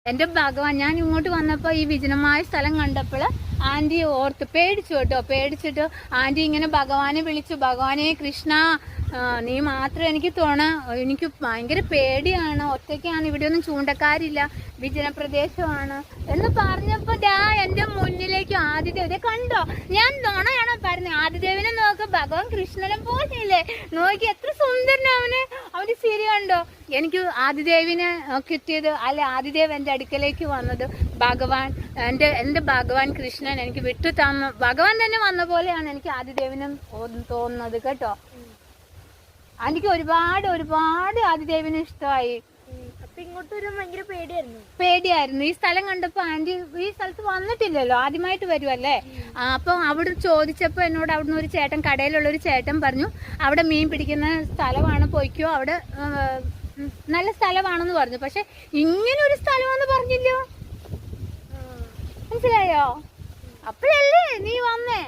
എന്റെ ഭഗവാൻ, ഞാൻ ഇങ്ങോട്ട് വന്നപ്പോ ഈ വിജനമായ സ്ഥലം കണ്ടപ്പോൾ ആന്റി ഓർത്ത് പേടിച്ചു കേട്ടോ. പേടിച്ചിട്ട് ആന്റി ഇങ്ങനെ ഭഗവാനെ വിളിച്ചു, ഭഗവാനെ കൃഷ്ണ നീ മാത്രം എനിക്ക് തുണ, എനിക്ക് ഭയങ്കര പേടിയാണ്, ഒറ്റയ്ക്കാണ്, ഇവിടെ ഒന്നും ചൂണ്ടക്കാരില്ല, വിജന പ്രദേശമാണ് എന്ന് പറഞ്ഞപ്പോ എന്റെ മുന്നിലേക്ക് ആദിദേവനെ കണ്ടോ. ഞാൻ നുണയാണോ പറഞ്ഞത്? ആദിദേവനെ നോക്ക്, ഭഗവാൻ കൃഷ്ണനെ പോലെയല്ലേ, നോക്കി എത്ര സുന്ദരനാ അവന് ചിരി കണ്ടോ. എനിക്ക് ആദിദേവിനെ കിട്ടിയത്, അല്ലെ ആദിദേവ് എന്റെ അടുക്കലേക്ക് വന്നത് ഭഗവാൻ, എന്റെ ഭഗവാൻ കൃഷ്ണൻ എനിക്ക് വിട്ടു തന്ന ഭഗവാൻ തന്നെ വന്ന പോലെയാണ് എനിക്ക് ആദിദേവിനും തോന്നുന്നത് കേട്ടോ. എനിക്ക് ഒരുപാട് ആദിദേവിനെ ഇഷ്ടമായി. അപ്പൊ ഇങ്ങോട്ട് വരാൻ ഭയങ്കര പേടിയായിരുന്നു. ഈ സ്ഥലം കണ്ടപ്പോ ആന്റി ഈ സ്ഥലത്ത് വന്നിട്ടില്ലല്ലോ, ആദ്യമായിട്ട് വരുമല്ലേ. അപ്പൊ അവിടെ ചോദിച്ചപ്പോ എന്നോട് അവിടുന്ന് ഒരു ചേട്ടൻ, കടയിലുള്ള ഒരു ചേട്ടൻ പറഞ്ഞു അവിടെ മീൻ പിടിക്കുന്ന സ്ഥലമാണ്, പോയിക്കോ, അവിടെ നല്ല സ്ഥലമാണെന്ന് പറഞ്ഞു. പക്ഷെ ഇങ്ങനെ ഒരു സ്ഥലമാണെന്ന് പറഞ്ഞില്ലോ, മനസ്സിലായോ? അപ്പോഴല്ലേ നീ വന്നേ.